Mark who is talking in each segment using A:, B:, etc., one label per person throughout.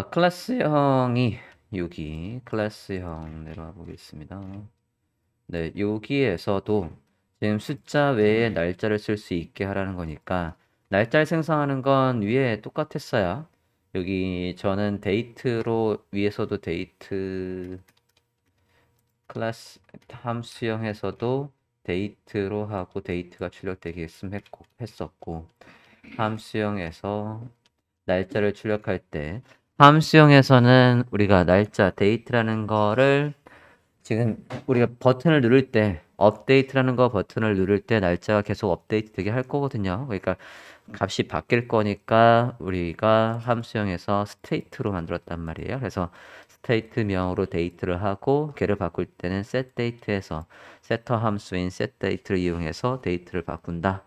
A: 자, 클래스형이 여기 클래스형 내려와 보겠습니다. 네, 여기에서도 지금 숫자 외에 날짜를 쓸 수 있게 하라는 거니까 날짜를 생성하는 건 위에 똑같았어요. 여기 저는 데이트로 위에서도 데이트 클래스 함수형에서도 데이트로 하고 데이트가 출력되게끔 했었고 함수형에서 날짜를 출력할 때 함수형에서는 우리가 날짜 데이트라는 거를 지금 우리가 버튼을 누를 때 업데이트라는 거 버튼을 누를 때 날짜가 계속 업데이트 되게 할 거거든요. 그러니까 값이 바뀔 거니까 우리가 함수형에서 스테이트로 만들었단 말이에요. 그래서 스테이트명으로 데이트를 하고 걔를 바꿀 때는 setDate에서 세터 함수인 setDate를 이용해서 데이트를 바꾼다.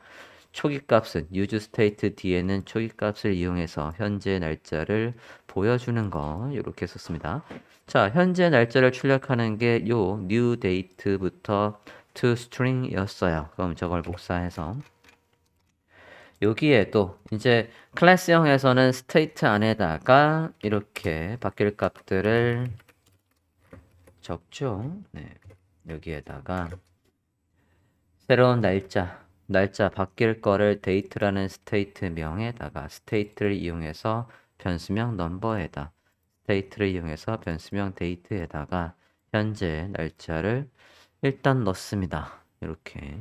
A: 초기 값은 use state 뒤에는 초기 값을 이용해서 현재 날짜를 보여주는 거 이렇게 썼습니다. 자, 현재 날짜를 출력하는 게 요 new date부터 to string이었어요. 그럼 저걸 복사해서 여기에도 이제 클래스형에서는 state 안에다가 이렇게 바뀔 값들을 적죠. 네, 여기에다가 새로운 날짜 바뀔 거를 date라는 state명에다가 state를 이용해서 변수명 number에다 state를 이용해서 변수명 date에다가 현재 날짜를 일단 넣습니다. 이렇게.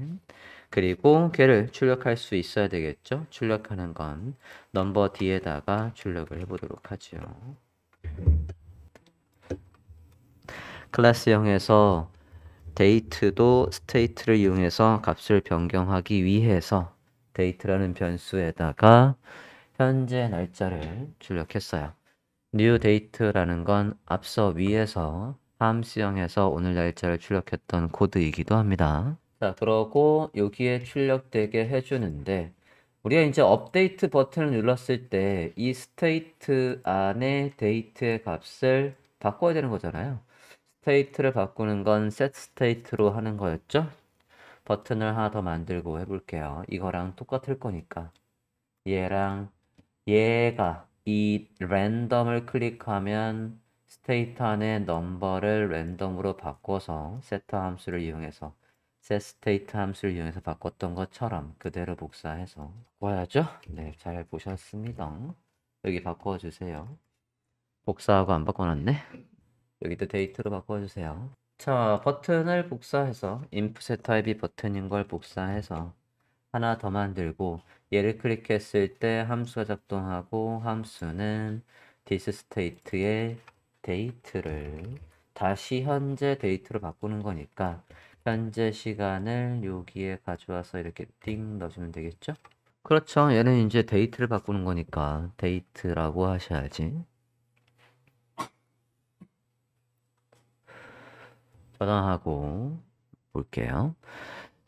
A: 그리고 걔를 출력할 수 있어야 되겠죠? 출력하는 건 넘버 D에다가 출력을 해보도록 하죠. 클래스형에서 데이트도 스테이트를 이용해서 값을 변경하기 위해서 데이트라는 변수에다가 현재 날짜를 출력했어요. new date라는 건 앞서 위에서 함수형에서 오늘 날짜를 출력했던 코드이기도 합니다. 자, 그러고 여기에 출력되게 해주는데 우리가 이제 업데이트 버튼을 눌렀을 때 이 스테이트 안에 데이트의 값을 바꿔야 되는 거잖아요. 스테이트를 바꾸는 건 set state로 하는 거였죠? 버튼을 하나 더 만들고 해볼게요. 이거랑 똑같을 거니까 얘랑 얘가 이 랜덤을 클릭하면 스테이트 안에 넘버를 랜덤으로 바꿔서 세터 함수를 이용해서 setState 함수를 이용해서 바꿨던 것처럼 그대로 복사해서 바꿔야죠? 네, 잘 보셨습니다. 여기 바꿔주세요. 복사하고 안 바꿔놨네? 여기도 데이트로 바꿔주세요. 자, 버튼을 복사해서 input 타입이 버튼인 걸 복사해서 하나 더 만들고 얘를 클릭했을 때 함수가 작동하고 함수는 thisState의 데이트를 다시 현재 데이트로 바꾸는 거니까 현재 시간을 여기에 가져와서 이렇게 띵 넣어주면 되겠죠? 그렇죠. 얘는 이제 데이트를 바꾸는 거니까 데이트라고 하셔야지. 저장하고 볼게요.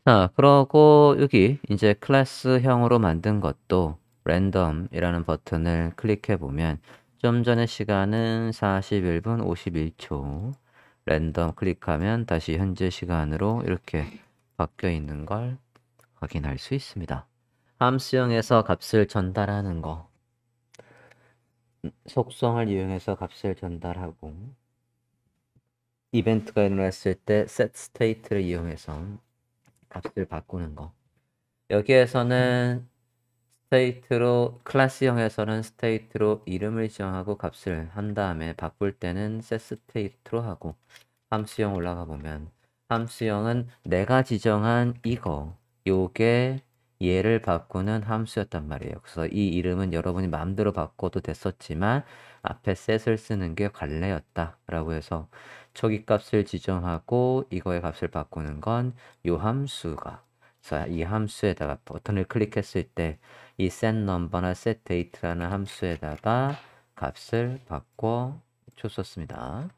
A: 자, 그러고 여기 이제 클래스형으로 만든 것도 랜덤이라는 버튼을 클릭해 보면 좀 전에 시간은 41분 51초 랜덤 클릭하면 다시 현재 시간으로 이렇게 바뀌어 있는 걸 확인할 수 있습니다. 함수형에서 값을 전달하는 거 속성을 이용해서 값을 전달하고 이벤트가 일어났을 때 set state를 이용해서 값을 바꾸는 거. 여기에서는 스테이트로 클래스형에서는 스테이트로 이름을 지정하고 값을 한 다음에 바꿀 때는 setState로 하고 함수형 올라가 보면 함수형은 내가 지정한 이거 요게 얘를 바꾸는 함수였단 말이에요. 그래서 이 이름은 여러분이 마음대로 바꿔도 됐었지만 앞에 set을 쓰는 게 관례였다 라고 해서 초기 값을 지정하고 이거의 값을 바꾸는 건 요 함수가 그래서 이 함수에다가 버튼을 클릭했을 때 이 setNumber나 setDate라는 함수에다가 값을 바꿔 줬었습니다.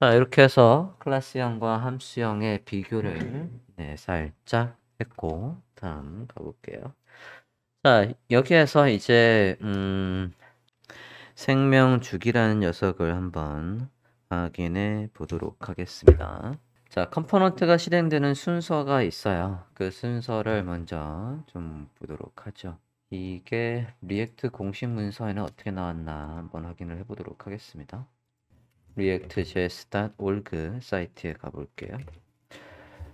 A: 자, 이렇게 해서 클래스형과 함수형의 비교를 살짝 했고 다음 가볼게요. 자, 여기에서 이제 생명주기라는 녀석을 한번 확인해 보도록 하겠습니다. 자, 컴포넌트가 실행되는 순서가 있어요. 그 순서를 먼저 좀 보도록 하죠. 이게 리액트 공식 문서에는 어떻게 나왔나 한번 확인을 해보도록 하겠습니다. react.js.org 사이트에 가볼게요.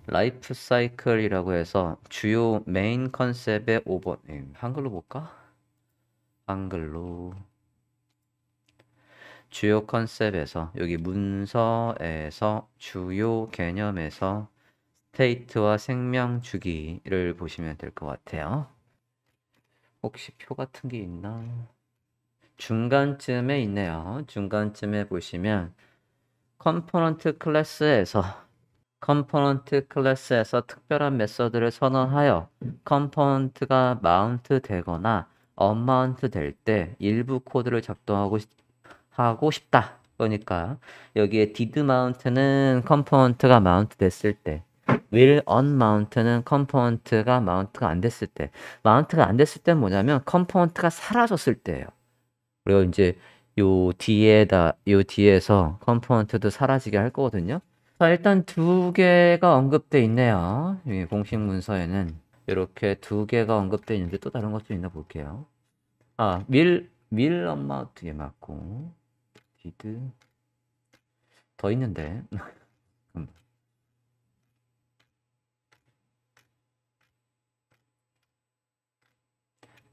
A: 라이프 사이클이라고 해서 주요 메인 컨셉의 5번 한글로 볼까? 한글로 주요 컨셉에서 여기 문서에서 주요 개념에서 스테이트와 생명 주기를 보시면 될 것 같아요. 혹시 표 같은 게 있나? 중간쯤에 있네요. 중간쯤에 보시면 컴포넌트 클래스에서 특별한 메서드를 선언하여 컴포넌트가 마운트 되거나 언마운트 될 때 일부 코드를 작동하고 하고 싶다. 그러니까 여기에 did mount는 컴포넌트가 마운트 됐을 때, will unmount는 컴포넌트가 마운트가 안 됐을 때. 마운트가 안 됐을 때는 뭐냐면 컴포넌트가 사라졌을 때예요. 그리고 이제 요 뒤에서 컴포넌트도 사라지게 할 거거든요. 자, 일단 두 개가 언급돼 있네요. 이 공식 문서에는 이렇게 두 개가 언급돼 있는데 또 다른 것도 있나 볼게요. will unmount게 맞고 did 더 있는데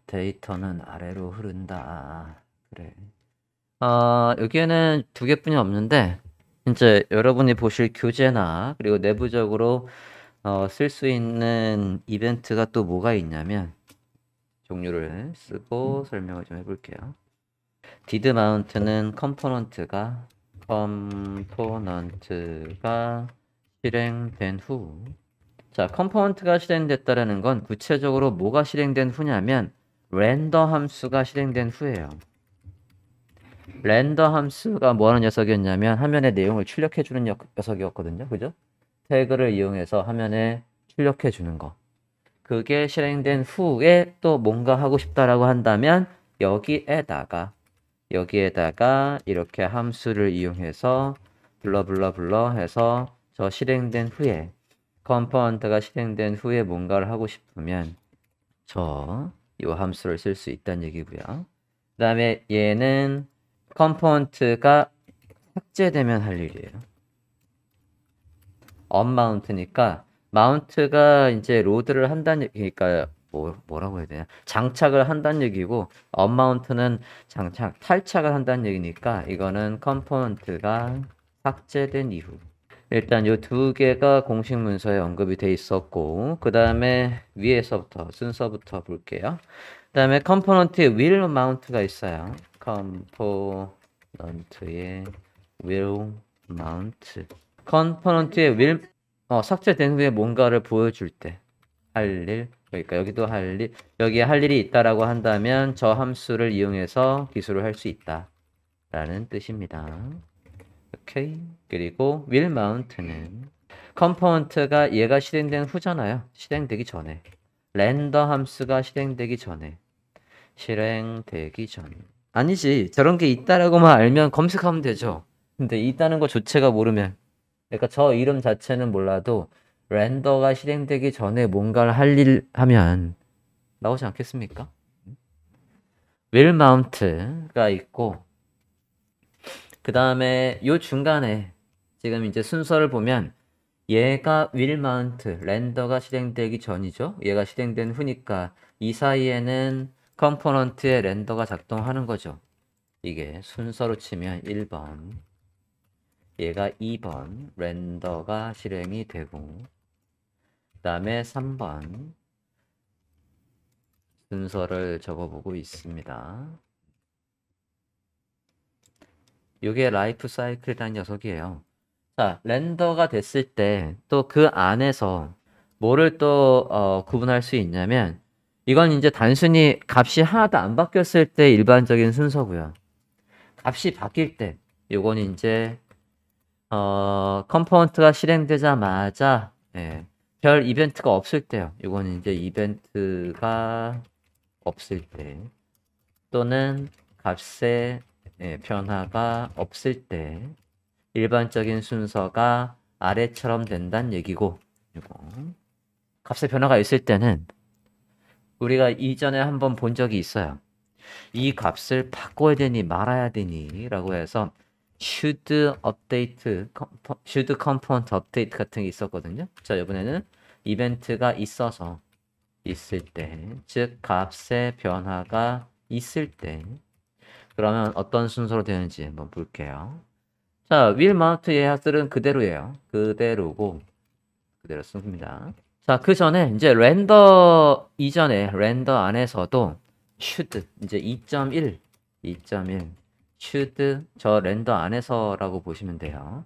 A: 데이터는 아래로 흐른다. 그래. 여기에는 두 개뿐이 없는데 이제 여러분이 보실 교재나 그리고 내부적으로 쓸 수 있는 이벤트가 또 뭐가 있냐면 종류를 쓰고 설명을 좀 해볼게요. did mount는 컴포넌트가 실행된 후, 자, 컴포넌트가 실행됐다라는 건 구체적으로 뭐가 실행된 후냐면 렌더 함수가 실행된 후예요. 렌더 함수가 뭐하는 녀석이었냐면 화면에 내용을 출력해주는 녀석이었거든요. 그죠? 태그를 이용해서 화면에 출력해주는 거. 그게 실행된 후에 또 뭔가 하고 싶다라고 한다면 여기에다가 이렇게 함수를 이용해서 불러 해서 저 실행된 후에 컴포넌트가 실행된 후에 뭔가를 하고 싶으면 이 함수를 쓸 수 있다는 얘기고요. 그 다음에 얘는 컴포넌트가 삭제되면 할 일이에요. 언마운트니까 마운트가 이제 로드를 한다는 얘기니까 뭐라고 해야 되냐? 장착을 한다는 얘기고 언마운트는 탈착을 한다는 얘기니까 이거는 컴포넌트가 삭제된 이후. 일단 이 두 개가 공식 문서에 언급이 돼 있었고 그 다음에 위에서부터 순서부터 볼게요. 그 다음에 컴포넌트에 will mount가 있어요. 컴포넌트에 will mount. 컴포넌트에 will 삭제된 후에 뭔가를 보여줄 때 할 일, 그러니까 여기도 할 일, 여기에 할 일이 있다라고 한다면 저 함수를 이용해서 기술을 할 수 있다 라는 뜻입니다. 오케이. 그리고 will mount는 컴포넌트가 얘가 실행된 후잖아요. 실행되기 전에. 렌더 함수가 실행되기 전에. 아니지. 저런 게 있다라고만 알면 검색하면 되죠. 근데 있다는 거 자체가 모르면, 그러니까 저 이름 자체는 몰라도 렌더가 실행되기 전에 뭔가를 할 일 하면 나오지 않겠습니까? will mount가 있고 그 다음에 요 중간에 지금 이제 순서를 보면 얘가 will mount, 렌더가 실행되기 전이죠. 얘가 실행된 후니까 이 사이에는 컴포넌트의 렌더가 작동하는 거죠. 이게 순서로 치면 1번, 얘가 2번 렌더가 실행이 되고 그 다음에 3번 순서를 적어보고 있습니다. 이게 라이프 사이클이라는 녀석이에요. 자, 렌더가 됐을 때 또 그 안에서 뭐를 또 구분할 수 있냐면 이건 이제 단순히 값이 하나도 안 바뀌었을 때 일반적인 순서고요. 값이 바뀔 때 요건 이제 컴포넌트가 실행되자마자 별 이벤트가 없을 때요. 요건 이제 이벤트가 없을 때 또는 값의 변화가 없을 때 일반적인 순서가 아래처럼 된다는 얘기고, 이거 값의 변화가 있을 때는 우리가 이전에 한번 본 적이 있어요. 이 값을 바꿔야 되니 말아야 되니 라고 해서 should update, should component update 같은 게 있었거든요. 자, 이번에는 이벤트가 있을 때, 즉 값의 변화가 있을 때, 그러면 어떤 순서로 되는지 한번 볼게요. 자, will mount 예약들은 그대로예요. 그대로고, 그대로 씁니다. 자, 그 전에 이제 렌더 이전에 렌더 안에서도 should 이제 2.1 should 저 렌더 안에서라고 보시면 돼요.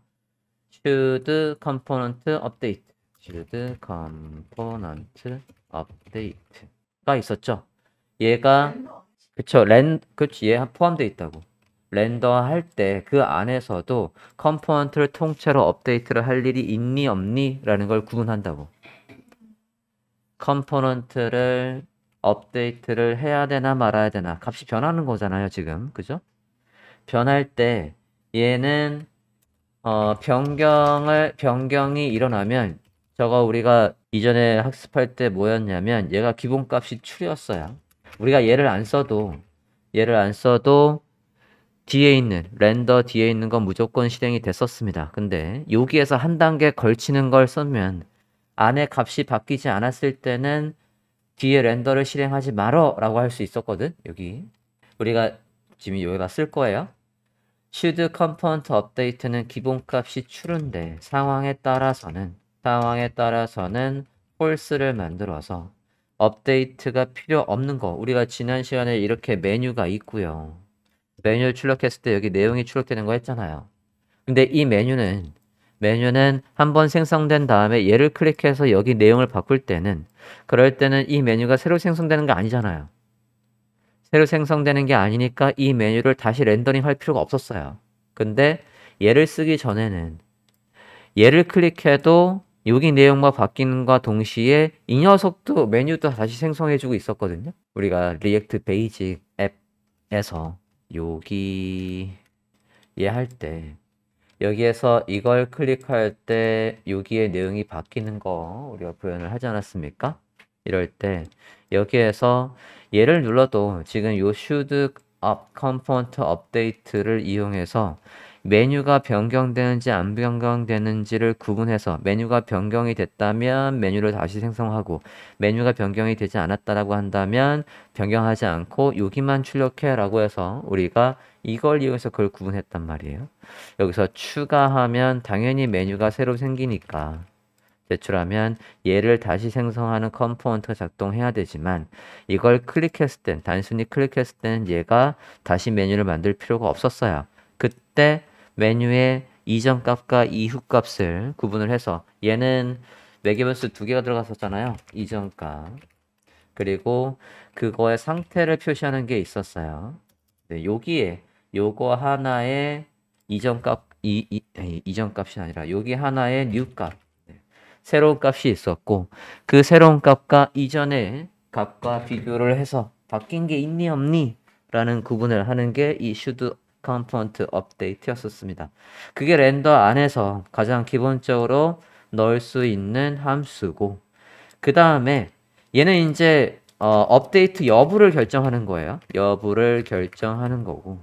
A: should component update 가 있었죠. 얘가 그쵸 그치 얘 포함되어 있다고. 렌더 할 때 그 안에서도 컴포넌트를 통째로 업데이트를 할 일이 있니 없니 라는 걸 구분한다고. 컴포넌트를 업데이트를 해야 되나 말아야 되나. 값이 변하는 거잖아요 지금. 그죠? 변할 때 얘는 변경이 일어나면 저거 우리가 이전에 학습할 때 뭐였냐면 얘가 기본값이 true였어요. 우리가 얘를 안 써도 뒤에 있는 렌더 뒤에 있는 건 무조건 실행이 됐었습니다. 근데 여기에서 한 단계 걸치는 걸 쓰면 안에 값이 바뀌지 않았을 때는 뒤에 렌더를 실행하지 말어 라고 할 수 있었거든. 여기 우리가 지금 여기가 쓸 거예요. should component update는 기본값이 true인데 상황에 따라서는 false를 만들어서 업데이트가 필요 없는 거. 우리가 지난 시간에 이렇게 메뉴가 있고요. 메뉴를 출력했을 때 여기 내용이 출력되는 거 했잖아요. 근데 이 메뉴는 한번 생성된 다음에 얘를 클릭해서 여기 내용을 바꿀 때는 그럴 때는 이 메뉴가 새로 생성되는 게 아니잖아요. 새로 생성되는 게 아니니까 이 메뉴를 다시 렌더링 할 필요가 없었어요. 근데 얘를 쓰기 전에는 얘를 클릭해도 여기 내용과 바뀌는 과 동시에 이 녀석도 메뉴도 다시 생성해주고 있었거든요. 우리가 리액트 베이직 앱에서 여기 얘 할 때 여기에서 이걸 클릭할 때 여기에 내용이 바뀌는 거 우리가 구현을 하지 않았습니까? 이럴 때 여기에서 얘를 눌러도 지금 요 should up component update를 이용해서 메뉴가 변경되는지 안 변경되는지를 구분해서 메뉴가 변경이 됐다면 메뉴를 다시 생성하고 메뉴가 변경이 되지 않았다라고 한다면 변경하지 않고 여기만 출력해 라고 해서 우리가 이걸 이용해서 그걸 구분했단 말이에요. 여기서 추가하면 당연히 메뉴가 새로 생기니까 제출하면 얘를 다시 생성하는 컴포넌트가 작동해야 되지만 이걸 클릭했을 땐 단순히 클릭했을 때는 얘가 다시 메뉴를 만들 필요가 없었어요. 그때 메뉴의 이전 값과 이후 값을 구분을 해서 얘는 매개변수 2개가 들어갔었잖아요. 이전 값. 그리고 그거의 상태를 표시하는 게 있었어요. 네, 여기에 요거 하나의 이전 값이 아니라 여기 하나의 new 값. 네, 새로운 값이 있었고 그 새로운 값과 이전의 값과 비교를 해서 바뀐 게 있니 없니 라는 구분을 하는 게 이 should component update였었습니다. 그게 렌더 안에서 가장 기본적으로 넣을 수 있는 함수고 그 다음에 얘는 이제 업데이트 여부를 결정하는 거예요. 여부를 결정하는 거고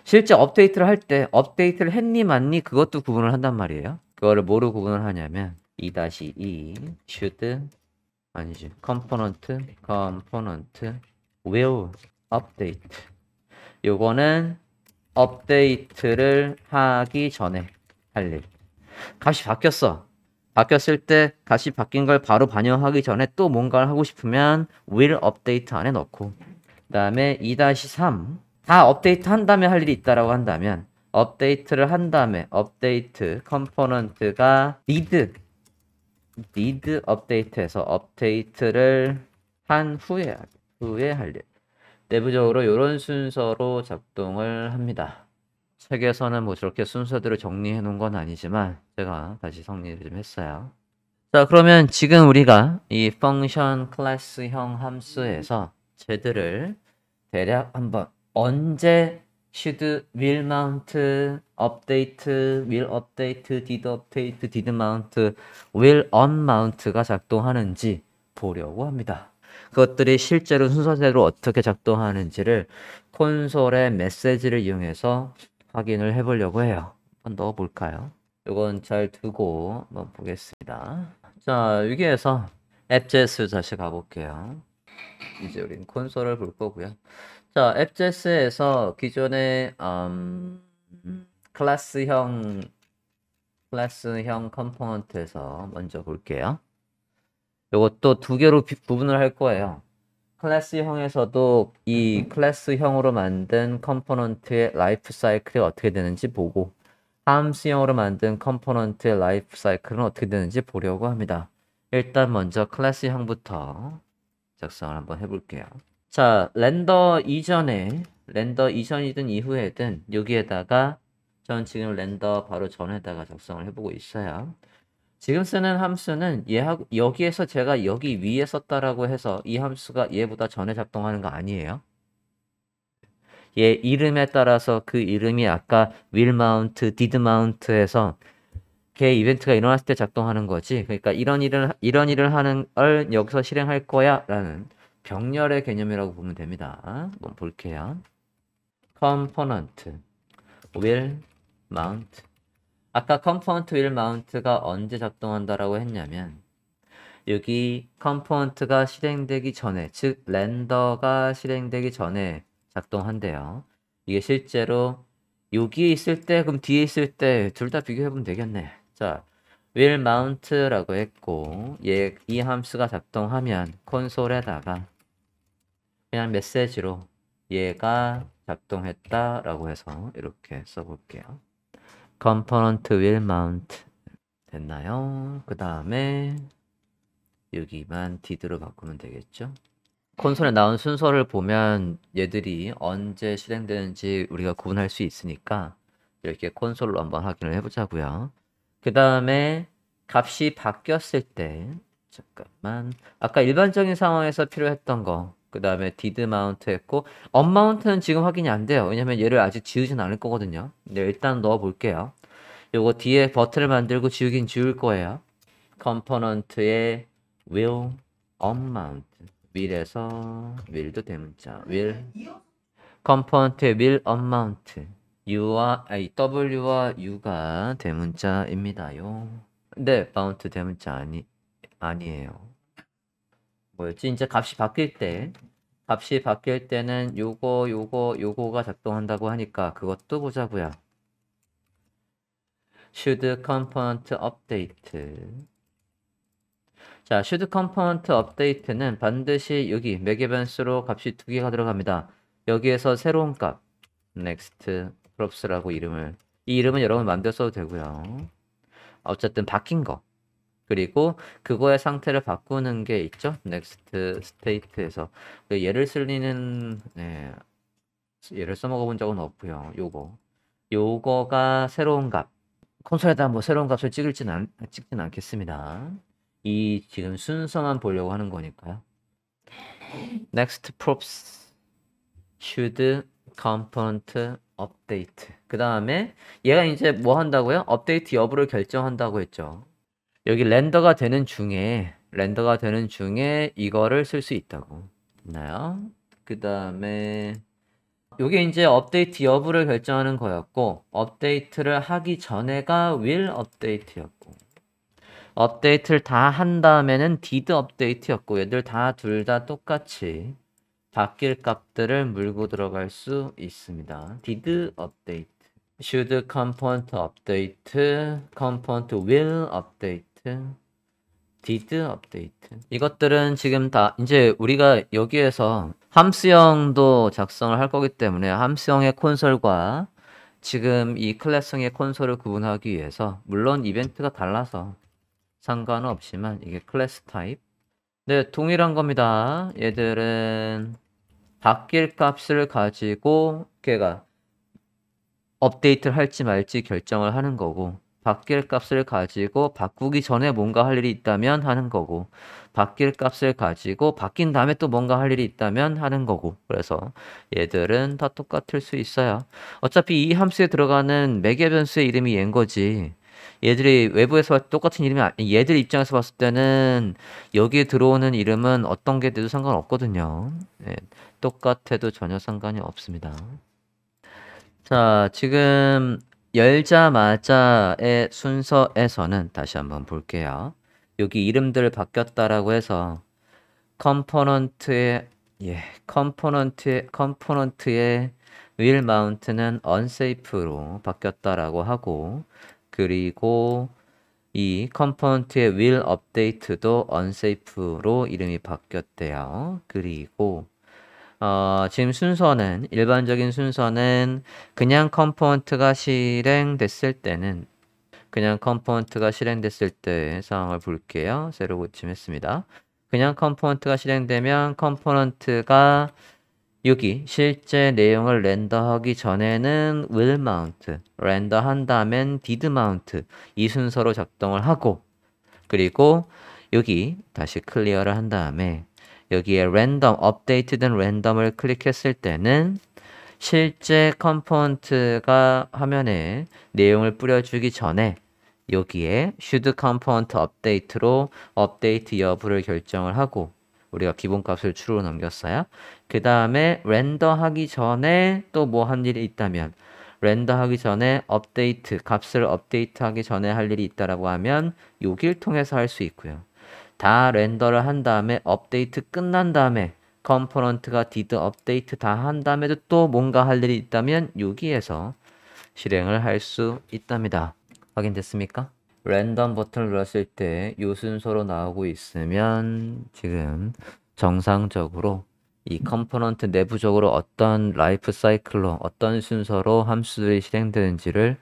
A: 실제 업데이트를 할 때 업데이트를 했니 맞니 그것도 구분을 한단 말이에요. 그거를 뭐로 구분을 하냐면 2-2 should 아니지 component will update 요거는 업데이트를 하기 전에 할 일. 값이 바뀌었을 때 값이 바뀐 걸 바로 반영하기 전에 또 뭔가를 하고 싶으면 will update 안에 넣고 그 다음에 2-3 다 업데이트 한 다음에 할 일이 있다라고 한다면 업데이트를 한 다음에 업데이트 컴포넌트가 need 업데이트에서 업데이트를 한 후에 할 일. 내부적으로 이런 순서로 작동을 합니다. 책에서는 뭐 저렇게 순서대로 정리해 놓은 건 아니지만 제가 다시 정리를 좀 했어요. 자, 그러면 지금 우리가 이 펑션 클래스형 함수에서 쟤들을 대략 한번 언제 should, will mount, update, will update, did update, did mount, will unmount가 작동하는지 보려고 합니다. 그것들이 실제로 순서대로 어떻게 작동하는지를 콘솔의 메시지를 이용해서 확인을 해보려고 해요. 한번 넣어볼까요? 이건 잘 두고 한번 보겠습니다. 자, 여기에서 앱제스 다시 가볼게요. 이제 우린 콘솔을 볼 거고요. 자, 앱제스에서 기존의 클래스형 컴포넌트에서 먼저 볼게요. 이것도 두 개로 구분을 할 거예요. 클래스형에서도 이 클래스형으로 만든 컴포넌트의 라이프 사이클이 어떻게 되는지 보고 함수형으로 만든 컴포넌트의 라이프 사이클은 어떻게 되는지 보려고 합니다. 일단 먼저 클래스형부터 작성을 한번 해볼게요. 자, 렌더 이전이든 이후에든 여기에다가 전 지금 렌더 바로 전에다가 작성을 해보고 있어요. 지금 쓰는 함수는 여기에서 제가 여기 위에 썼다라고 해서 이 함수가 얘보다 전에 작동하는 거 아니에요. 얘 이름에 따라서 그 이름이 아까 will mount, did mount에서 걔 이벤트가 일어났을 때 작동하는 거지. 그러니까 이런 일을 하는 걸 여기서 실행할 거야 라는 병렬의 개념이라고 보면 됩니다. 한번 볼게요. component will mount. 아까 component will mount가 언제 작동한다라고 했냐면 여기 component가 실행되기 전에, 즉 렌더가 실행되기 전에 작동한대요. 이게 실제로 여기에 있을 때, 그럼 뒤에 있을 때 둘 다 비교해보면 되겠네. 자, will mount라고 했고 이 함수가 작동하면 콘솔에다가 그냥 메시지로 얘가 작동했다라고 해서 이렇게 써볼게요. component will mount 됐나요? 그 다음에 여기만 did로 바꾸면 되겠죠? 콘솔에 나온 순서를 보면 얘들이 언제 실행되는지 우리가 구분할 수 있으니까 이렇게 콘솔로 한번 확인을 해보자고요. 그 다음에 값이 바뀌었을 때 잠깐만 아까 일반적인 상황에서 필요했던 거 그 다음에 did mount 했고 unmount는 지금 확인이 안 돼요. 왜냐면 얘를 아직 지우진 않을 거거든요. 근데 일단 넣어 볼게요. 요거 뒤에 버튼을 만들고 지우긴 지울 거예요. 컴포넌트의 will unmount will에서 will도 대문자 will 컴포넌트의 will unmount w와 u가 대문자입니다요. 근데 mount 대문자 아니에요. 뭐였지? 이제 값이 바뀔 때는 요거가 작동한다고 하니까 그것도 보자고요. should component update. 자, should component update는 반드시 여기 매개 변수로 값이 두 개가 들어갑니다. 여기에서 새로운 값 next props라고 이 이름은 여러분 만들어 써도 되고요. 어쨌든 바뀐 거. 그리고 그거의 상태를 바꾸는 게 있죠. next state에서 얘를 얘를 써먹어 본 적은 없고요. 요거가 새로운 값. 콘솔에다 뭐 새로운 값을 찍진 않겠습니다. 이 지금 순서만 보려고 하는 거니까요. next props should component update. 그 다음에 얘가 이제 뭐 한다고요? 업데이트 여부를 결정한다고 했죠. 여기 렌더가 되는 중에 이거를 쓸 수 있다고 했나요? 그 다음에 요게 이제 업데이트 여부를 결정하는 거였고 업데이트를 하기 전에가 will update였고 업데이트를 다 한 다음에는 did update였고 얘들 둘 다 똑같이 바뀔 값들을 물고 들어갈 수 있습니다. did update, should component update, component will update, did update. 이것들은 지금 다 이제 우리가 여기에서 함수형도 작성을 할 거기 때문에 함수형의 콘솔과 지금 이 클래스형의 콘솔을 구분하기 위해서 물론 이벤트가 달라서 상관은 없지만 이게 클래스 타입. 네, 동일한 겁니다. 얘들은 바뀔 값을 가지고 걔가 업데이트를 할지 말지 결정을 하는 거고 바뀔 값을 가지고 바꾸기 전에 뭔가 할 일이 있다면 하는 거고 바뀔 값을 가지고 바뀐 다음에 또 뭔가 할 일이 있다면 하는 거고 그래서 얘들은 다 똑같을 수 있어요. 어차피 이 함수에 들어가는 매개 변수의 이름이 얘인 거지 얘들이 외부에서 봤을 때 똑같은 이름이 얘들 입장에서 봤을 때는 여기에 들어오는 이름은 어떤 게 돼도 상관없거든요. 예, 똑같아도 전혀 상관이 없습니다. 자, 지금 열자마자의 순서에서는 다시 한번 볼게요. 여기 이름들 바뀌었다라고 해서 컴포넌트의 컴포넌트의 will mount는 unsafe로 바뀌었다라고 하고, 그리고 이 컴포넌트의 will update도 unsafe로 이름이 바뀌었대요. 그리고 지금 순서는 일반적인 순서는 그냥 컴포넌트가 실행됐을 때는 때의 상황을 볼게요. 새로 고침했습니다. 그냥 컴포넌트가 실행되면 컴포넌트가 여기 실제 내용을 렌더하기 전에는 will mount, 렌더한 다음엔 did mount 이 순서로 작동을 하고, 그리고 여기 다시 클리어를 한 다음에 여기에 랜덤, 업데이트된 랜덤을 클릭했을 때는 실제 컴포넌트가 화면에 내용을 뿌려주기 전에 여기에 should component update로 업데이트 여부를 결정을 하고 우리가 기본값을 true로 넘겼어요. 그 다음에 렌더하기 전에 또 뭐 한 일이 있다면 렌더하기 전에 업데이트, 값을 업데이트하기 전에 할 일이 있다라고 하면 여길 통해서 할 수 있고요. 다 렌더를 한 다음에 업데이트 끝난 다음에 컴포넌트가 did 업데이트 다 한 다음에도 또 뭔가 할 일이 있다면 여기에서 실행을 할 수 있답니다. 확인됐습니까? 랜덤 버튼을 눌렀을 때 이 순서로 나오고 있으면 지금 정상적으로 이 컴포넌트 내부적으로 어떤 라이프 사이클로 어떤 순서로 함수들이 실행되는지를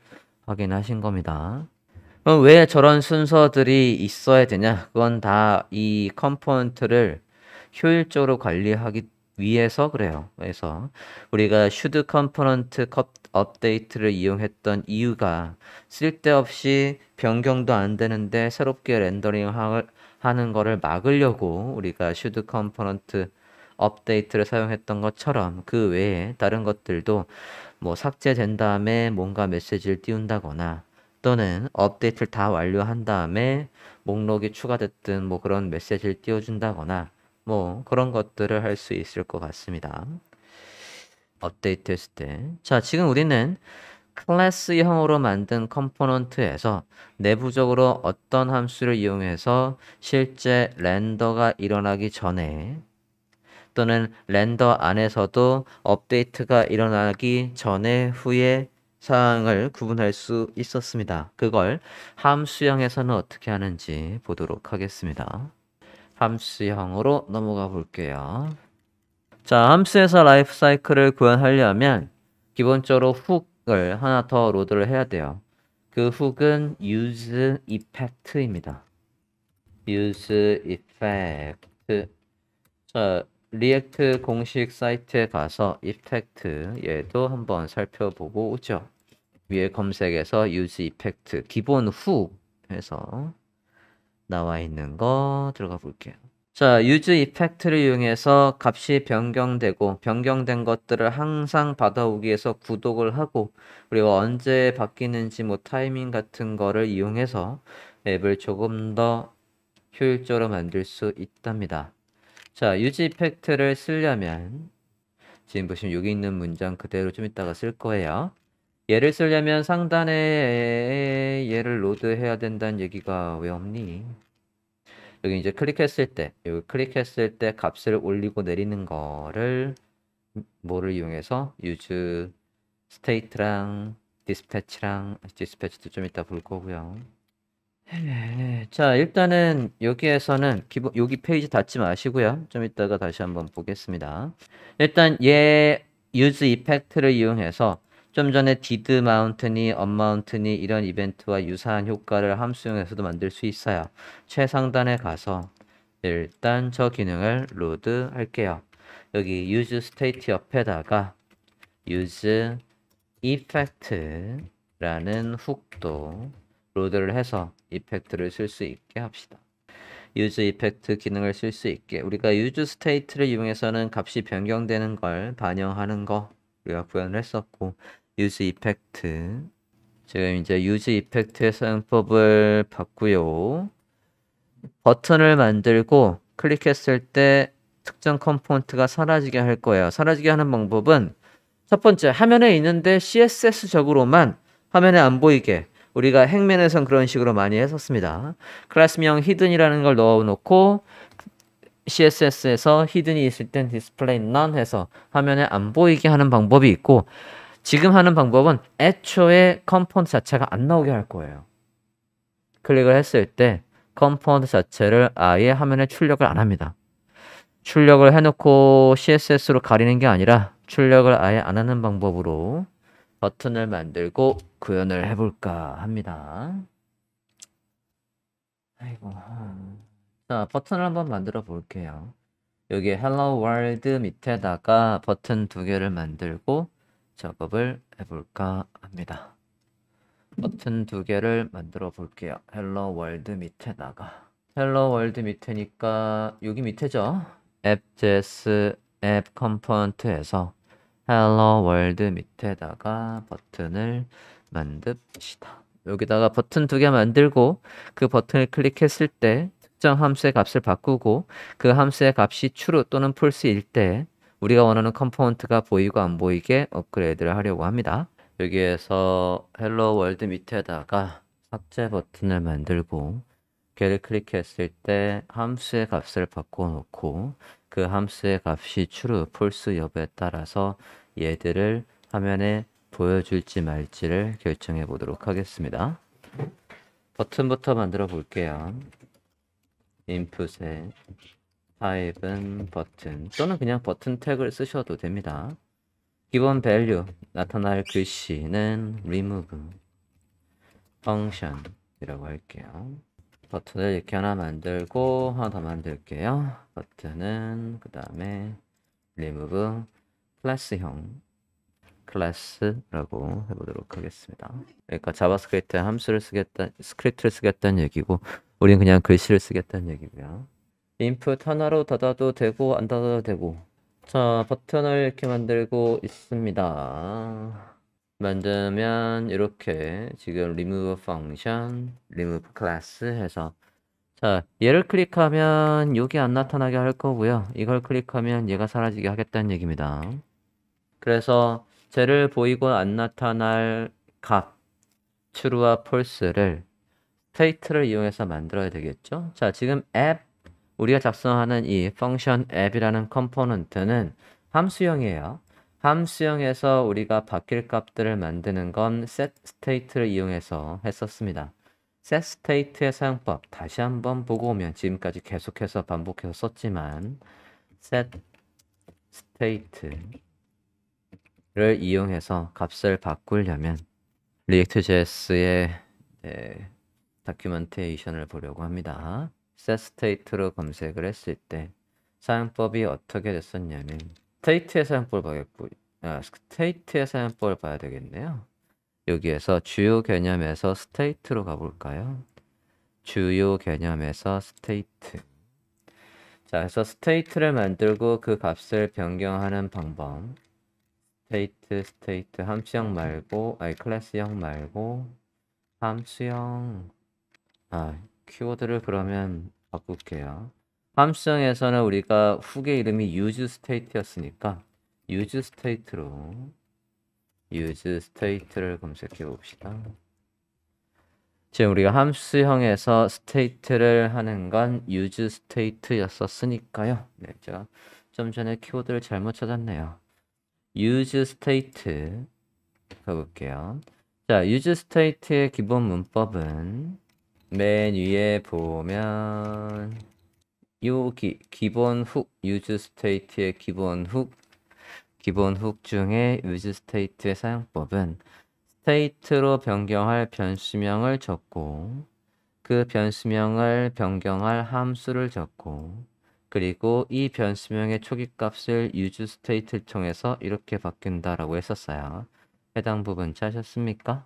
A: 확인하신 겁니다. 그럼 왜 저런 순서들이 있어야 되냐? 그건 다 이 컴포넌트를 효율적으로 관리하기 위해서 그래요. 그래서 우리가 should component update를 이용했던 이유가 쓸데없이 변경도 안 되는데 새롭게 렌더링 하는 거를 막으려고 우리가 should component update를 사용했던 것처럼 그 외에 다른 것들도 뭐 삭제된 다음에 뭔가 메시지를 띄운다거나 또는 업데이트를 다 완료한 다음에 목록이 추가됐든 뭐 그런 메시지를 띄워준다거나 뭐 그런 것들을 할 수 있을 것 같습니다. 업데이트 했을 때. 자, 지금 우리는 클래스형으로 만든 컴포넌트에서 내부적으로 어떤 함수를 이용해서 실제 렌더가 일어나기 전에 또는 렌더 안에서도 업데이트가 일어나기 전에 후에 사항을 구분할 수 있었습니다. 그걸 함수형에서는 어떻게 하는지 보도록 하겠습니다. 함수형으로 넘어가 볼게요. 자, 함수에서 라이프 사이클을 구현하려면 기본적으로 훅을 하나 더 로드를 해야 돼요. 그 훅은 use effect입니다. use effect. 자, 리액트 공식 사이트에 가서 effect 얘도 한번 살펴보고 오죠. 위에 검색에서 use effect 기본 훅 해서 나와 있는 거 들어가 볼게요. 자, use effect를 이용해서 값이 변경되고 변경된 것들을 항상 받아오기 위해서 구독을 하고 그리고 언제 바뀌는지 뭐 타이밍 같은 거를 이용해서 앱을 조금 더 효율적으로 만들 수 있답니다. 자, use effect를 쓰려면 지금 보시면 여기 있는 문장 그대로 좀 이따가 쓸 거예요. 얘를 쓰려면 상단에 얘를 로드해야 된다는 얘기가 왜 없니? 여기 이제 여기 클릭했을 때 값을 올리고 내리는 거를 뭐를 이용해서 use state랑 dispatch도 좀 이따 볼 거고요. 자, 일단은 여기에서는 여기 페이지 닫지 마시고요. 좀 이따가 다시 한번 보겠습니다. 일단 얘 use effect를 이용해서 좀 전에 did mount니 unmount니 이런 이벤트와 유사한 효과를 함수형에서도 만들 수 있어요. 최상단에 가서 일단 저 기능을 로드 할게요. 여기 use state 옆에다가 use effect라는 훅도 로드를 해서 이펙트를 쓸 수 있게 합시다. use effect 기능을 쓸 수 있게 우리가 use state를 이용해서는 값이 변경되는 걸 반영하는 거 우리가 구현을 했었고 use effect 지금 이제 use 이펙트의 사용법을 봤고요. 버튼을 만들고 클릭했을 때 특정 컴포넌트가 사라지게 할 거예요. 사라지게 하는 방법은 첫 번째, 화면에 있는데 CSS적으로만 화면에 안 보이게 우리가 행맨에선 그런 식으로 많이 했었습니다. 클래스명 히든이라는 걸 넣어놓고 CSS에서 히든이 있을 땐 디스플레이 none 해서 화면에 안 보이게 하는 방법이 있고, 지금 하는 방법은 애초에 컴포넌트 자체가 안 나오게 할 거예요. 클릭을 했을 때 컴포넌트 자체를 아예 화면에 출력을 안 합니다. 출력을 해놓고 CSS로 가리는 게 아니라 출력을 아예 안 하는 방법으로 버튼을 만들고 구현을 해볼까 합니다. 아이고. 자, 버튼을 한번 만들어 볼게요. 여기 Hello World 밑에다가 버튼 2개를 만들고 작업을 해볼까 합니다. 버튼 2개를 만들어 볼게요. Hello World 밑에다가. Hello World 밑에니까 여기 밑에죠. app.js 앱 컴포넌트에서 Hello World 밑에다가 버튼을 만듭시다. 여기다가 버튼 2개 만들고 그 버튼을 클릭했을 때 특정 함수의 값을 바꾸고 그 함수의 값이 true 또는 false일 때 우리가 원하는 컴포넌트가 보이고 안 보이게 업그레이드를 하려고 합니다. 여기에서 Hello World 밑에다가 삭제 버튼을 만들고 걔를 클릭했을 때 함수의 값을 바꿔놓고 그 함수의 값이 true, false 여부에 따라서 얘들을 화면에 보여줄지 말지를 결정해 보도록 하겠습니다. 버튼부터 만들어 볼게요. input에 type은 버튼 또는 그냥 버튼 태그를 쓰셔도 됩니다. 기본 value 나타날 글씨는 remove function이라고 할게요. 버튼을 이렇게 하나 만들고 하나 더 만들게요. 버튼은 그 다음에 remove 클래스형 클래스라고 해보도록 하겠습니다. 그러니까 자바스크립트 함수를 쓰겠다, 스크립트를 쓰겠다는 얘기고 우리는 그냥 글씨를 쓰겠다는 얘기고요. 인풋 하나로 닫아도 되고 안 닫아도 되고. 자, 버튼을 이렇게 만들고 있습니다. 만들면 이렇게 지금 remove function, remove class 해서 자, 얘를 클릭하면 여기 안 나타나게 할 거고요. 이걸 클릭하면 얘가 사라지게 하겠다는 얘기입니다. 그래서 쟤를 보이고 안 나타날 값 true와 false를 state를 이용해서 만들어야 되겠죠. 자, 지금 앱 우리가 작성하는 이 function app이라는 컴포넌트는 함수형이에요. 함수형에서 우리가 바뀔 값들을 만드는 건 set state를 이용해서 했었습니다. set state의 사용법 다시 한번 보고 오면 지금까지 계속해서 반복해서 썼지만 set state를 이용해서 값을 바꾸려면 리액트.js의 다큐멘테이션을 보려고 합니다. set state로 검색을 했을 때 사용법이 어떻게 됐었냐면 state의 사용법을 봐야겠고 state의 사용법을 봐야 되겠네요. 여기에서 주요 개념에서 state로 가볼까요? 주요 개념에서 state. 자, 그래서 state를 만들고 그 값을 변경하는 방법. state 함수형 말고 클래스형 말고 함수형 키워드를 그러면 바꿀게요. 함수형에서는 우리가 훅의 이름이 use state였으니까 use state를 검색해 봅시다. 지금 우리가 함수형에서 state를 하는 건 use state였었으니까요. 네, 제가 좀 전에 키워드를 잘못 찾았네요. use state 가볼게요. 자, use state의 기본 문법은 맨 위에 보면 기본 훅 use state의 기본 훅 중에 use state의 사용법은 state로 변경할 변수명을 적고 그 변수명을 변경할 함수를 적고 그리고 이 변수명의 초기값을 use state를 통해서 이렇게 바뀐다라고 했었어요. 해당 부분 찾으셨습니까?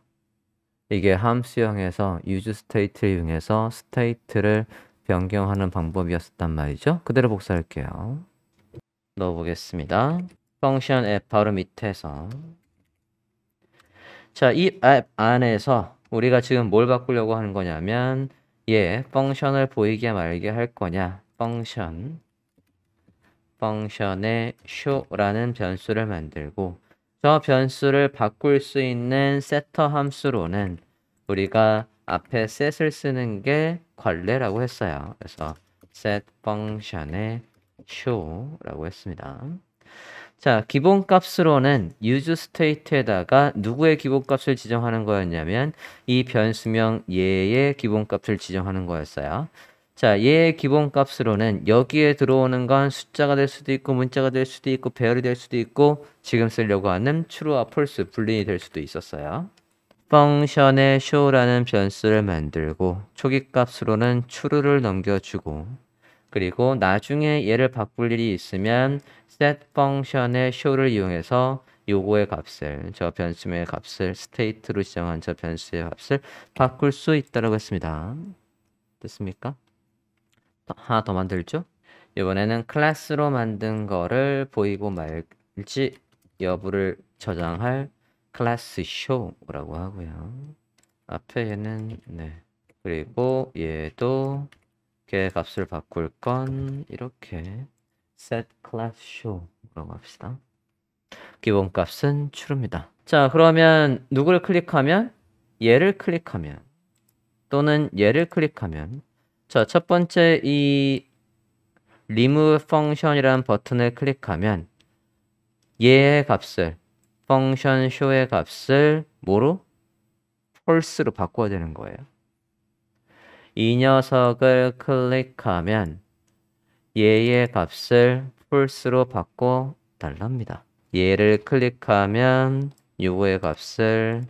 A: 이게 함수형에서 use state를 이용해서 state를 변경하는 방법이었단 말이죠. 그대로 복사할게요. 넣어보겠습니다. 펑션 앱 바로 밑에서 자, 이 앱 안에서 우리가 지금 뭘 바꾸려고 하는 거냐면 펑션을 보이게 말게 할 거냐. 펑션의 show라는 변수를 만들고 저 변수를 바꿀 수 있는 세터 함수로는 우리가 앞에 set을 쓰는 게 관례라고 했어요. 그래서 set 펑션의 show라고 했습니다. 자, 기본값으로는 use state에다가 누구의 기본값을 지정하는 거였냐면 이 변수명 얘의 기본값을 지정하는 거였어요. 자, 얘의 기본값으로는 여기에 들어오는 건 숫자가 될 수도 있고 문자가 될 수도 있고 배열이 될 수도 있고 지금 쓰려고 하는 true와 false 분리이 될 수도 있었어요. 펑션의 show라는 변수를 만들고 초기값으로는 true를 넘겨주고 그리고 나중에 얘를 바꿀 일이 있으면 set 펑션의 show를 이용해서 요거의 값을 저 변수의 값을 state로 지정한 저 변수의 값을 바꿀 수 있다고 했습니다. 됐습니까? 하나 더 만들죠? 이번에는 클래스로 만든 거를 보이고 말지 여부를 저장할 클래스 show라고 하고요. 앞에 얘는 네. 그리고 얘도 걔 값을 바꿀 건 이렇게 set class show라고 합시다. 기본 값은 true입니다. 자, 그러면 누구를 클릭하면 얘를 클릭하면 또는 얘를 클릭하면 자, 첫 번째 이 remove function이라는 버튼을 클릭하면 얘의 값을 function show의 값을 뭐로? false로 바꿔야 되는 거예요. 이 녀석을 클릭하면 얘의 값을 false로 바꿔 달랍니다. 얘를 클릭하면 요거의 값을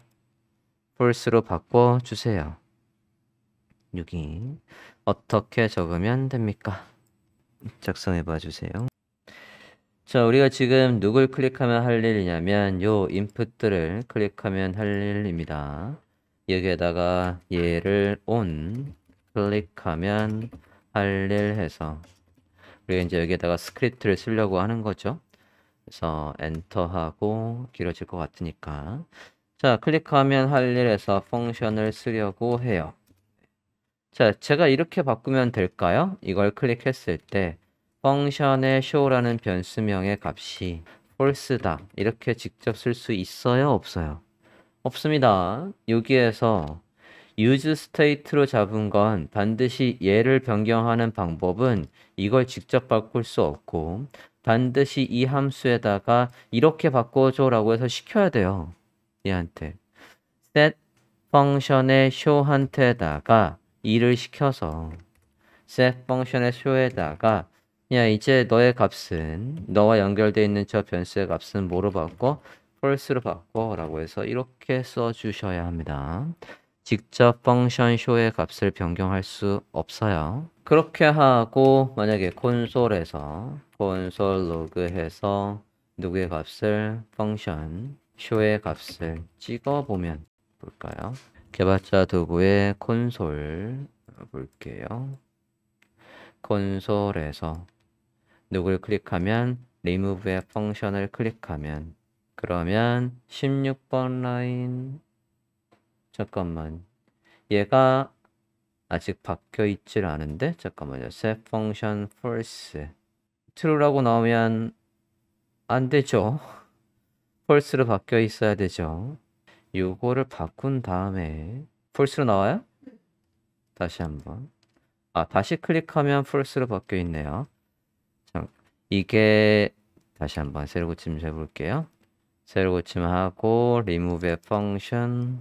A: false로 바꿔 주세요. 여기 어떻게 적으면 됩니까? 작성해 봐 주세요. 자, 우리가 지금 누굴 클릭하면 할 일이냐면 요 인풋들을 클릭하면 할 일입니다. 여기에다가 얘를 on 클릭하면 할 일 해서 우리가 이제 여기에다가 스크립트를 쓰려고 하는 거죠. 그래서 엔터하고 길어질 것 같으니까 자, 클릭하면 할 일에서 펑션을 쓰려고 해요. 자, 제가 이렇게 바꾸면 될까요? 이걸 클릭했을 때 펑션의 show라는 변수명의 값이 false다 이렇게 직접 쓸 수 있어요? 없어요? 없습니다. 여기에서 use state로 잡은 건 반드시 얘를 변경하는 방법은 이걸 직접 바꿀 수 없고 반드시 이 함수에다가 이렇게 바꿔줘라고 해서 시켜야 돼요. 얘한테 set 펑션의 show한테다가 일을 시켜서 set 펑션의 show에다가 야 이제 너의 값은 너와 연결되어 있는 저 변수의 값은 뭐로 바꿔? false로 바꿔 라고 해서 이렇게 써주셔야 합니다. 직접 펑션 show의 값을 변경할 수 없어요. 그렇게 하고 만약에 콘솔에서 콘솔 로그해서 누구의 값을 펑션 show의 값을 찍어보면 볼까요? 개발자 도구의 콘솔 볼게요. 콘솔에서 누구를 클릭하면 remove의 펑션을 클릭하면 그러면 16번 라인 잠깐만 얘가 아직 바뀌어 있질 않은데 잠깐만요. set function false true라고 나오면 안 되죠. false로 바뀌어 있어야 되죠. 요거를 바꾼 다음에 false로 나와요? 다시 한번 다시 클릭하면 false로 바뀌어 있네요. 자, 이게 다시 한번 세로 고침 해볼게요. 세로 고침하고 remove의 function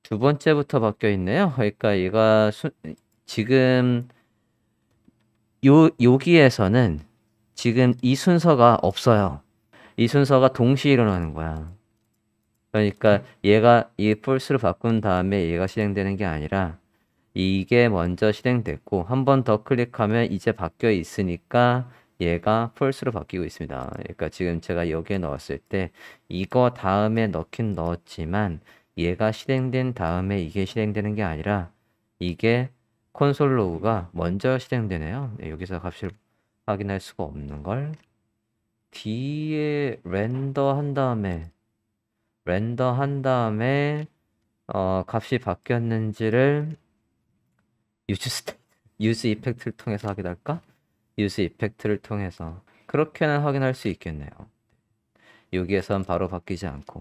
A: 두 번째부터 바뀌어 있네요. 그러니까 얘가 지금 여기에서는 지금 이 순서가 없어요. 이 순서가 동시에 일어나는 거야. 그러니까 얘가 이 false로 바꾼 다음에 얘가 실행되는 게 아니라 이게 먼저 실행됐고 한 번 더 클릭하면 이제 바뀌어 있으니까 얘가 false로 바뀌고 있습니다. 그러니까 지금 제가 여기에 넣었을 때 이거 다음에 넣긴 넣었지만 얘가 실행된 다음에 이게 실행되는 게 아니라 이게 콘솔 로그가 먼저 실행되네요. 네, 여기서 값을 확인할 수가 없는 걸 뒤에 렌더 한 다음에 렌더 한 다음에 값이 바뀌었는지를 유즈 이펙트를 통해서 확인할까? 유즈 이펙트를 통해서 그렇게는 확인할 수 있겠네요. 여기에선 바로 바뀌지 않고.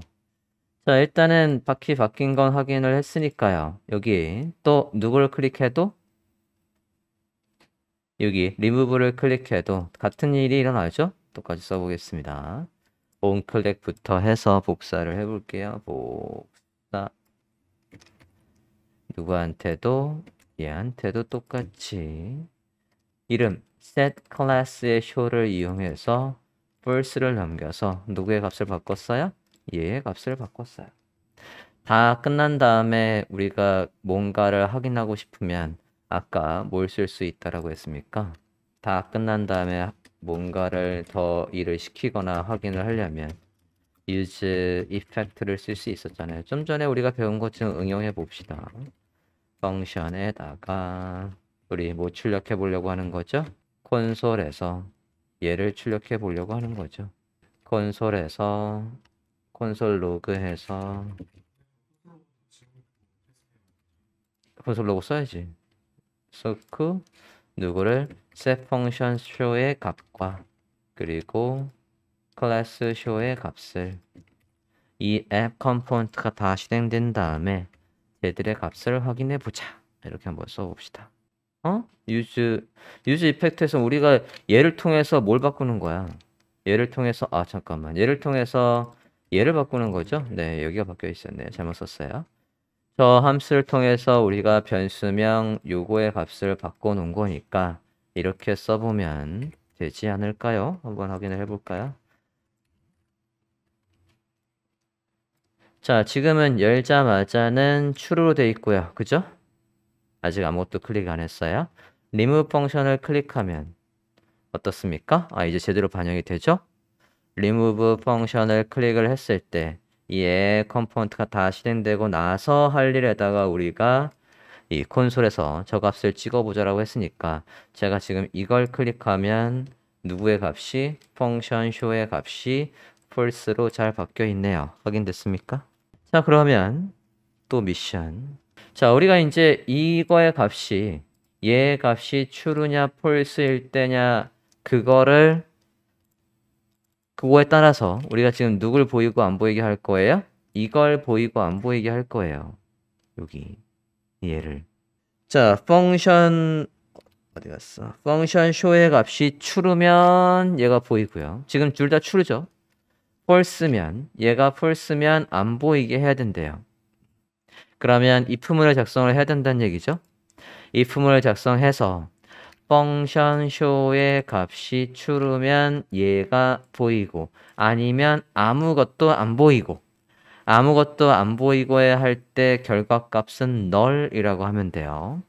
A: 자, 일단은 바뀐 건 확인을 했으니까요. 여기 또 누구를 클릭해도 여기 리무브를 클릭해도 같은 일이 일어나죠? 똑같이 써보겠습니다. 온클릭부터 해서 복사를 해볼게요. 복사. 누구한테도 얘한테도 똑같이 이름 set class의 show를 이용해서 false를 넘겨서 누구의 값을 바꿨어요? 얘의 값을 바꿨어요. 다 끝난 다음에 우리가 뭔가를 확인하고 싶으면 아까 뭘 쓸 수 있다라고 했습니까? 다 끝난 다음에 뭔가를 더 일을 시키거나 확인을 하려면 use effect를 쓸 수 있었잖아요. 좀 전에 우리가 배운 것 좀 응용해 봅시다. 펑션에다가 우리 뭐 출력해 보려고 하는 거죠? 콘솔에서 얘를 출력해 보려고 하는 거죠. 콘솔에서 콘솔 로그해서 콘솔 로그 써야지. 소크 누구를 set function show의 값과 그리고 클래스 show의 값을 이 앱 컴포넌트가 다 실행된 다음에 얘들의 값을 확인해 보자. 이렇게 한번 써봅시다. 유즈 이펙트에서 우리가 얘를 통해서 뭘 바꾸는 거야? 얘를 통해서 잠깐만. 얘를 통해서 얘를 바꾸는 거죠? 네, 여기가 바뀌어 있었네요. 잘못 썼어요. 저 함수를 통해서 우리가 변수명 요거의 값을 바꿔 놓은 거니까 이렇게 써보면 되지 않을까요? 한번 확인을 해볼까요? 자, 지금은 열자마자는 true로 돼 있고요. 그죠? 아직 아무것도 클릭 안 했어요. remove 펑션을 클릭하면 어떻습니까? 이제 제대로 반영이 되죠? remove 펑션을 클릭을 했을 때 이에 컴포넌트가 다 실행되고 나서 할 일에다가 우리가 이 콘솔에서 저 값을 찍어보자라고 했으니까 제가 지금 이걸 클릭하면 누구의 값이 펑션 show의 값이 false로 잘 바뀌어 있네요. 확인됐습니까? 자, 그러면 또 미션. 자, 우리가 이제 이거의 값이 얘의 값이 true냐 false일 때냐 그거에 따라서 우리가 지금 누굴 보이고 안 보이게 할 거예요? 이걸 보이고 안 보이게 할 거예요. 여기 얘를. 자, 펑션 어디 갔어? 펑션 show의 값이 true면 얘가 보이고요. 지금 둘 다 true죠. false면 얘가 false면 안 보이게 해야 된대요. 그러면 if문을 작성을 해야 된다는 얘기죠. if문을 작성해서 펑션 show의 값이 true면 얘가 보이고 아니면 아무것도 안 보이고 할 때 결과값은 null이라고 하면 돼요.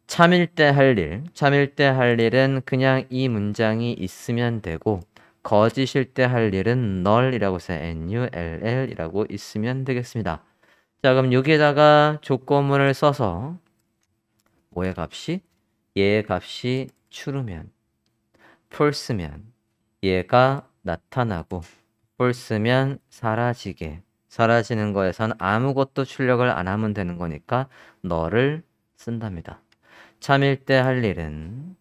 A: 참일 때 할 일은 그냥 이 문장이 있으면 되고 거짓일 때 할 일은 null이라고 써요. null이라고 있으면 되겠습니다. 자, 그럼 여기에다가 조건문을 써서 뭐의 값이? 얘의 값이 true면 false면 얘가 나타나고 false면 사라지는 거에선 아무것도 출력을 안 하면 되는 거니까 너를 쓴답니다. 참일 때 할 일은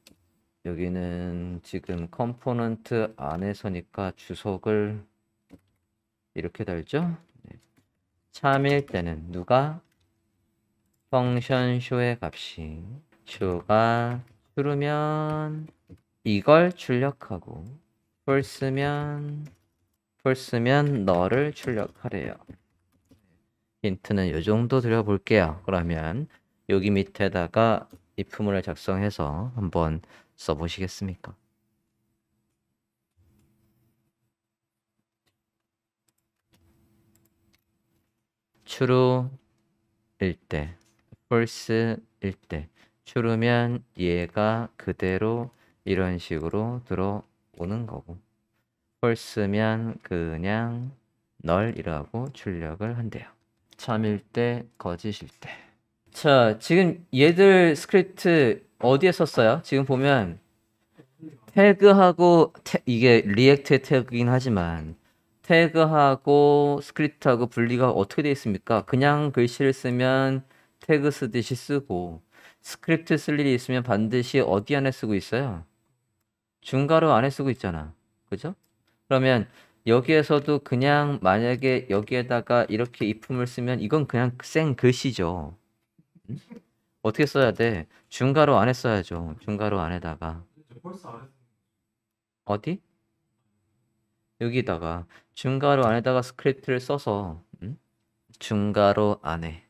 A: 여기는 지금 컴포넌트 안에서니까 주석을 이렇게 달죠. 참일 때는 누가? 펑션 show의 값이 show가 true면 이걸 출력하고 false면 너를 출력하래요. 힌트는 이 정도 드려볼게요. 그러면 여기 밑에다가 if문을 작성해서 한번 써보시겠습니까? true일 때, false일 때, true면 얘가 그대로 이런 식으로 들어오는 거고 false면 그냥 null이라고 출력을 한대요. 참일 때, 거짓일 때. 자, 지금 얘들 스크립트 어디에 썼어요? 지금 보면 태그하고 이게 리액트의 태그이긴 하지만 태그하고 스크립트하고 분리가 어떻게 되어 있습니까? 그냥 글씨를 쓰면 태그 쓰듯이 쓰고 스크립트 쓸 일이 있으면 반드시 어디 안에 쓰고 있어요? 중괄호 안에 쓰고 있잖아. 그죠? 그러면 여기에서도 그냥 만약에 여기에다가 이렇게 if을 쓰면 이건 그냥 생 글씨죠. 응? 어떻게 써야 돼? 중괄호 안에 써야죠. 중괄호 안에다가. 어디? 여기다가 중괄호 안에다가 스크립트를 써서 중괄호 안에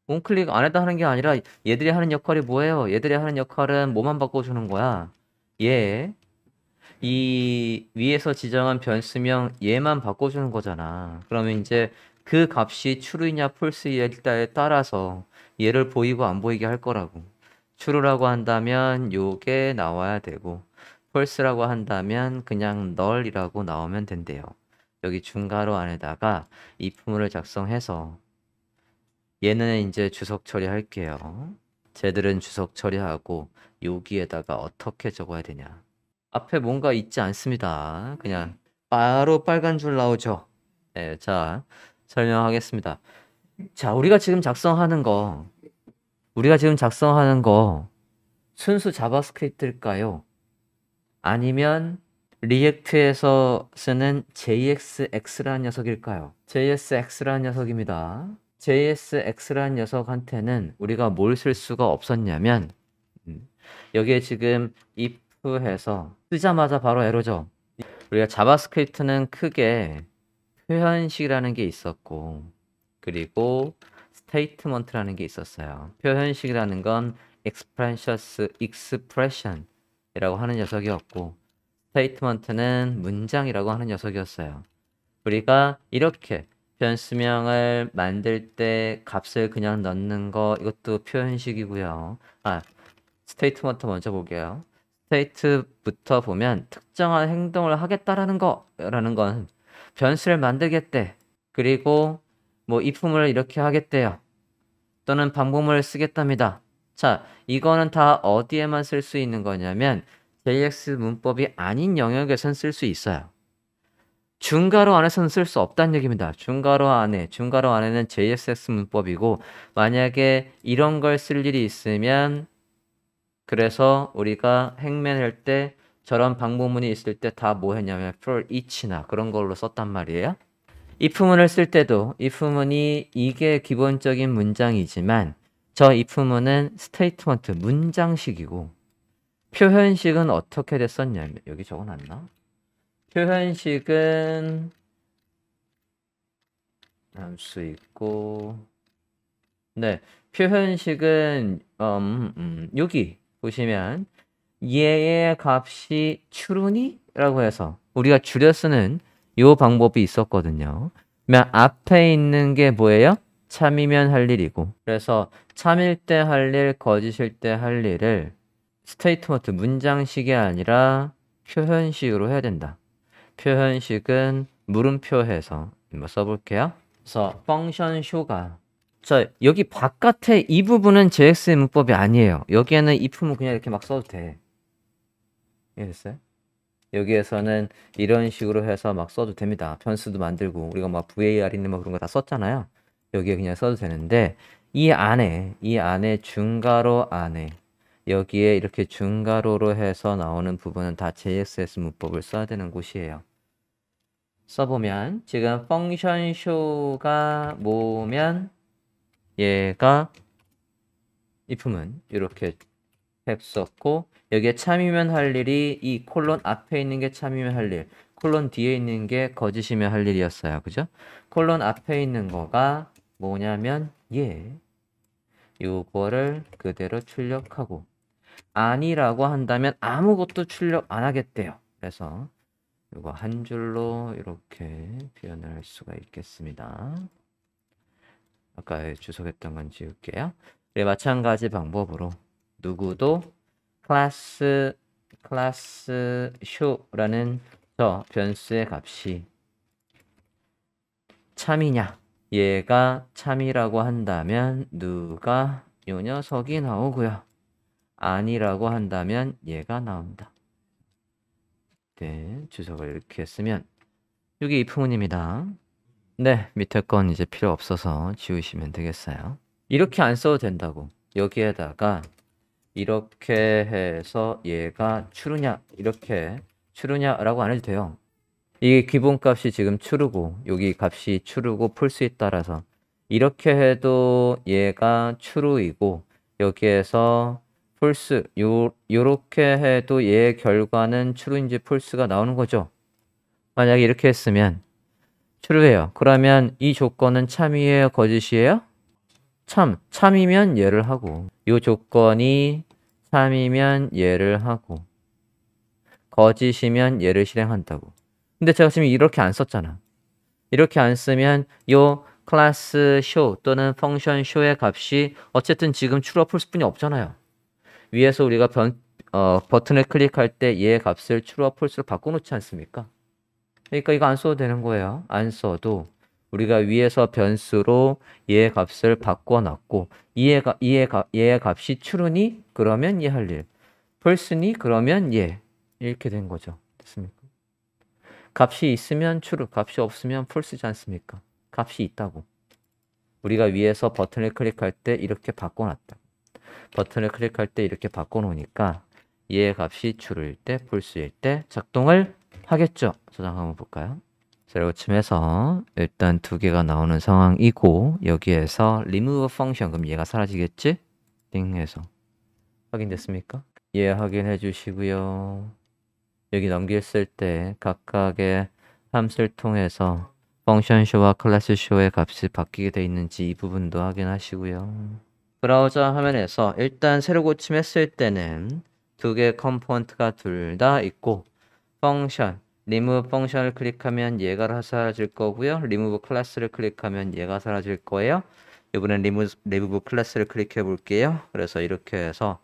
A: onClick 안에다 하는 게 아니라 얘들이 하는 역할이 뭐예요? 얘들이 하는 역할은 뭐만 바꿔주는 거야? 이 위에서 지정한 변수명 얘만 바꿔주는 거잖아. 그러면 이제 그 값이 true이냐 false이냐에 따라서 얘를 보이고 안 보이게 할 거라고. true라고 한다면 요게 나와야 되고 false라고 한다면 그냥 null이라고 나오면 된대요. 여기 중괄호 안에다가 if문을 작성해서 얘는 이제 주석 처리할게요. 쟤들은 주석 처리하고 여기에다가 어떻게 적어야 되냐. 앞에 뭔가 있지 않습니다. 그냥 바로 빨간 줄 나오죠. 네, 자, 설명하겠습니다. 자, 우리가 지금 작성하는 거 순수 자바스크립트일까요? 아니면 리액트에서 쓰는 JSX라는 녀석일까요? JSX라는 녀석입니다. JSX라는 녀석한테는 우리가 뭘 쓸 수가 없었냐면 여기에 지금 if해서 쓰자마자 바로 에러죠. 우리가 자바스크립트는 크게 표현식이라는 게 있었고 그리고 스테이트먼트라는 게 있었어요. 표현식이라는 건 expression이라고 하는 녀석이었고 스테이트먼트는 문장이라고 하는 녀석이었어요. 우리가 이렇게 변수명을 만들 때 값을 그냥 넣는 거 이것도 표현식이고요. 스테이트먼트 먼저 볼게요. 스테이트부터 보면 특정한 행동을 하겠다라는 거라는 건 변수를 만들겠대. 그리고 뭐 if문을 이렇게 하겠대요. 또는 방법문을 쓰겠답니다. 자, 이거는 다 어디에만 쓸 수 있는 거냐면 JX 문법이 아닌 영역에선 쓸 수 있어요. 중괄호 안에서는 쓸 수 없다는 얘기입니다. 중괄호 안에는 JSX 문법이고 만약에 이런 걸 쓸 일이 있으면 그래서 우리가 행맨할 때 저런 방법문이 있을 때 다 뭐 했냐면 for each나 그런 걸로 썼단 말이에요. if문을 쓸 때도 if문이 이게 기본적인 문장이지만 저 if문은 스테이트먼트 문장식이고 표현식은 어떻게 됐었냐면 여기 적어놨나? 표현식은 함수 있고 네 표현식은 여기 보시면 얘의 값이 true니? 라고 해서 우리가 줄여 쓰는 요 방법이 있었거든요. 그러면 앞에 있는 게 뭐예요? 참이면 할 일이고 그래서 참일 때 할 일, 거짓일 때 할 일을 스테이트먼트 문장식이 아니라 표현식으로 해야 된다. 표현식은 물음표해서 한번 써볼게요. 그래서 펑션 쇼가 자 여기 바깥에 이 부분은 JX의 문법이 아니에요. 여기에는 if문 그냥 이렇게 막 써도 돼. 이해됐어요? 여기에서는 이런 식으로 해서 막 써도 됩니다. 변수도 만들고 우리가 막 VAR이나 뭐 그런 거 다 썼잖아요. 여기에 그냥 써도 되는데 이 안에 중괄호 안에 여기에 이렇게 중괄호로 해서 나오는 부분은 다 JSS 문법을 써야 되는 곳이에요. 써보면 지금 펑션 show가 뭐면 얘가 if문 이렇게 했었고 여기에 참이면 할 일이 이 콜론 앞에 있는 게 참이면 할 일, 콜론 뒤에 있는 게 거짓이면 할 일이었어요. 그죠? 콜론 앞에 있는 거가 뭐냐면 요거를 그대로 출력하고 아니라고 한다면 아무것도 출력 안 하겠대요. 그래서 이거 한 줄로 이렇게 표현을 할 수가 있겠습니다. 아까 주석했던 건 지울게요. 네, 마찬가지 방법으로 누구도 클래스 show라는 저 변수의 값이 참이냐 얘가 참이라고 한다면 누가 요 녀석이 나오고요. 아니라고 한다면 얘가 나온다. 네, 주석을 이렇게 쓰면 이게 if문입니다. 네, 밑에 건 이제 필요 없어서 지우시면 되겠어요. 이렇게 안 써도 된다고. 여기에다가 이렇게 해서 얘가 true냐 이렇게 true냐라고 안 해도 돼요. 이게 기본값이 지금 true고 여기 값이 true고 false에 따라서 이렇게 해도 얘가 true이고 여기에서 false 요렇게 해도 얘의 결과는 true인지 false가 나오는 거죠. 만약에 이렇게 했으면 true예요. 그러면 이 조건은 참이에요, 거짓이에요? 참이면 얘를 하고 이 조건이 참이면 얘를 하고 거짓이면 얘를 실행한다고. 근데 제가 지금 이렇게 안 썼잖아. 이렇게 안 쓰면 요 클래스 show 또는 펑션 show의 값이 어쨌든 지금 true와 false뿐이 없잖아요. 위에서 우리가 버튼을 클릭할 때 얘의 값을 true와 false로 바꿔놓지 않습니까? 그러니까 이거 안 써도 되는 거예요. 안 써도 우리가 위에서 변수로 얘의 값을 바꿔놨고 얘의 값이 true니? 그러면 얘 할 일. false니? 그러면 얘. 이렇게 된 거죠. 됐습니까? 값이 있으면 true, 값이 없으면 false지 않습니까? 값이 있다고. 우리가 위에서 버튼을 클릭할 때 이렇게 바꿔놨다. 버튼을 클릭할 때 이렇게 바꿔놓으니까 얘의 값이 true일 때, false일 때 작동을 하겠죠. 저장 한번 볼까요? 제로쯤에서 일단 두 개가 나오는 상황이고 여기에서 remove function 그럼 얘가 사라지겠지? 띵 해서 확인됐습니까? 예, 확인해 주시고요. 여기 넘겼을 때 각각의 함수를 통해서 펑션 show와 클래스 show의 값이 바뀌게 돼 있는지 이 부분도 확인하시고요. 브라우저 화면에서 일단 새로 고침했을 때는 두 개의 컴포넌트가 둘 다 있고 펑션, remove 펑션을 클릭하면 얘가 사라질 거고요. remove 클래스를 클릭하면 얘가 사라질 거예요. 이번엔 remove 클래스를 클릭해 볼게요. 그래서 이렇게 해서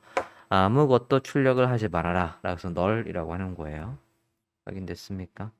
A: 아무것도 출력을 하지 말아라 라고 해서 널이라고 하는 거예요. 확인됐습니까?